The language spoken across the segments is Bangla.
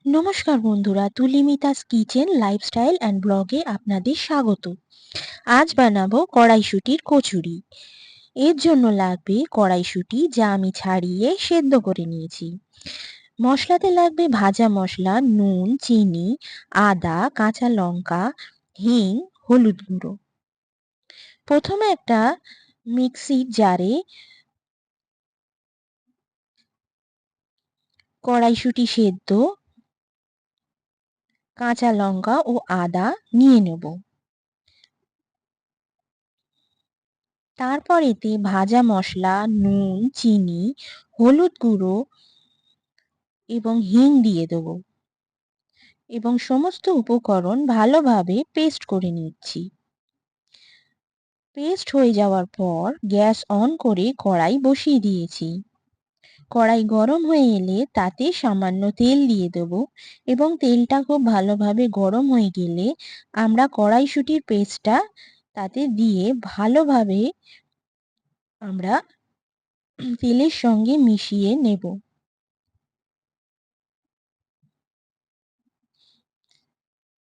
নমস্কার বন্ধুরা, তুলিমিতাস কিচেন লাইফস্টাইল অ্যান্ড ব্লগে আপনাদের স্বাগত। আজ বানাবো কড়াইশুঁটির কচুরি। এর জন্য লাগবে কড়াইশুঁটি, যা আমি ছাড়িয়ে সেদ্ধ করে নিয়েছি। মশলাতে লাগবে ভাজা মশলা, নুন, চিনি, আদা, কাঁচা লঙ্কা, হিং, হলুদ গুঁড়ো। প্রথমে একটা মিক্সির জারে কড়াইশুঁটি সেদ্ধ, কাঁচা লঙ্কা ও আদা নিয়ে নেব। তারপর এতে ভাজা মশলা, নুন, চিনি, হলুদ গুঁড়ো এবং হিং দিয়ে দেবো এবং সমস্ত উপকরণ ভালোভাবে পেস্ট করে নিচ্ছি। পেস্ট হয়ে যাওয়ার পর গ্যাস অন করে কড়াই বসিয়ে দিয়েছি। কড়াই গরম হয়ে এলে তাতে সামান্য তেল দিয়ে দেবো এবং তেলটা খুব ভালোভাবে গরম হয়ে গেলে আমরা কড়াইশুঁটির পেস্টটা তাতে দিয়ে ভালোভাবে আমরা তেলের সঙ্গে মিশিয়ে নেব।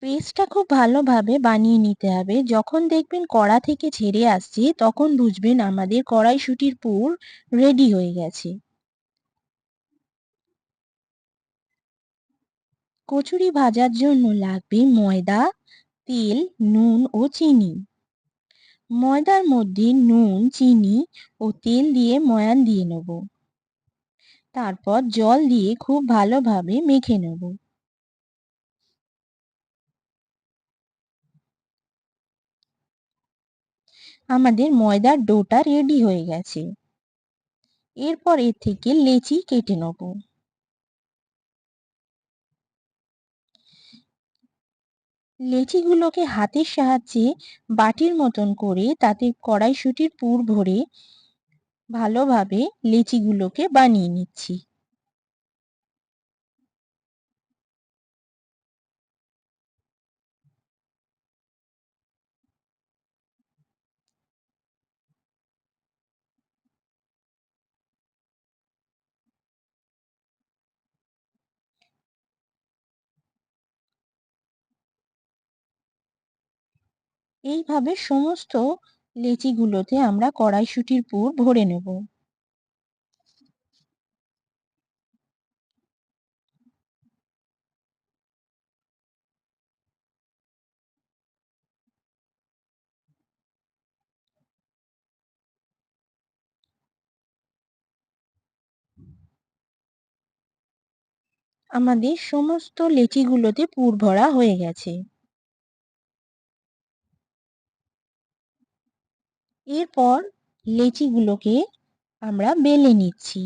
পেস্টটা খুব ভালোভাবে বানিয়ে নিতে হবে। যখন দেখবেন কড়া থেকে ছেড়ে আসছে তখন বুঝবেন আমাদের কড়াইশুঁটির পুর রেডি হয়ে গেছে। কচুরি ভাজার জন্য লাগবে ময়দা, তেল, নুন ও চিনি। ময়দার মধ্যে নুন, চিনি ও তেল দিয়ে ময়ান দিয়ে নেব। তারপর জল দিয়ে খুব ভালোভাবে মেখে নেব। আমাদের ময়দার ডোটা রেডি হয়ে গেছে। এরপর এর থেকে লেচি কেটে নেব। লেচিগুলোকে হাতের সাহায্যে বাটির মতন করে তাতে কড়াইশুঁটির পুর ভরে ভালোভাবে লেচিগুলোকে বানিয়ে নিচ্ছি। এইভাবে সমস্ত লেচিগুলোতে আমরা কড়াইশুঁটির পুর ভরে নেব। আমাদের সমস্ত লেচিগুলোতে পুর ভরা হয়ে গেছে। এরপর লেচিগুলোকে আমরা বেলে নিচ্ছি।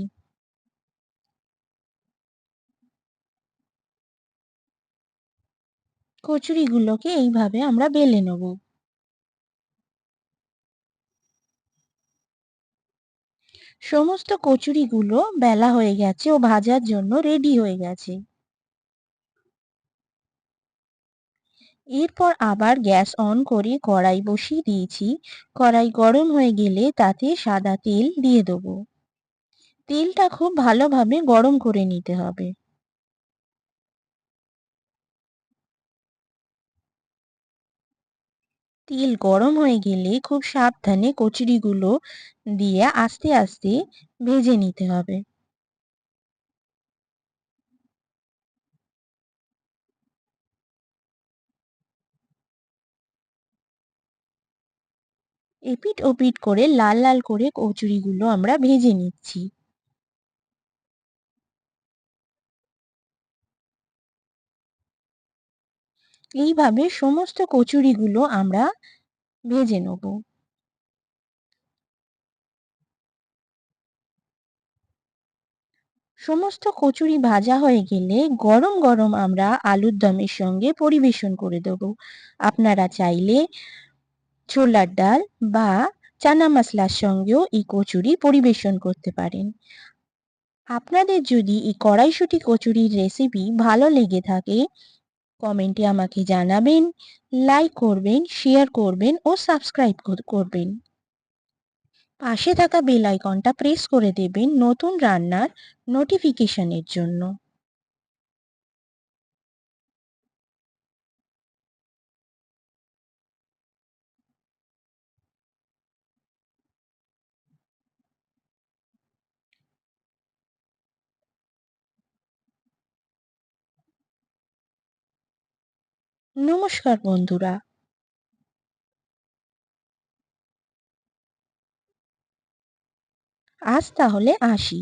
কচুরিগুলোকে এইভাবে আমরা বেলে নেব। সমস্ত কচুরিগুলো বেলা হয়ে গেছে ও ভাজার জন্য রেডি হয়ে গেছে। এরপর আবার গ্যাস অন করে কড়াই বসিয়ে দিয়েছি। কড়াই গরম হয়ে গেলে তাতে সাদা তেল দিয়ে দেবো। তেলটা খুব ভালোভাবে গরম করে নিতে হবে। তেল গরম হয়ে গেলে খুব সাবধানে কচুরিগুলো দিয়ে আস্তে আস্তে ভেজে নিতে হবে। এপিঠ ওপিঠ করে লাল লাল করে কচুরিগুলো আমরা ভেজে নিচ্ছি। এইভাবে সমস্ত কচুরিগুলো আমরা ভেজে নেব। সমস্ত কচুরি ভাজা হয়ে গেলে গরম গরম আমরা আলুর দমের সঙ্গে পরিবেশন করে দেব। আপনারা চাইলে ছোলার ডাল বা চানা মশলার সঙ্গেও এই কচুরি পরিবেশন করতে পারেন। আপনাদের যদি এই কড়াইশুঁটি কচুরির রেসিপি ভালো লেগে থাকে কমেন্টে আমাকে জানাবেন, লাইক করবেন, শেয়ার করবেন ও সাবস্ক্রাইব করবেন। পাশে থাকা বেল আইকনটা প্রেস করে দেবেন নতুন রান্নার নোটিফিকেশনের জন্য। নমস্কার বন্ধুরা। আজ তাহলে আসি।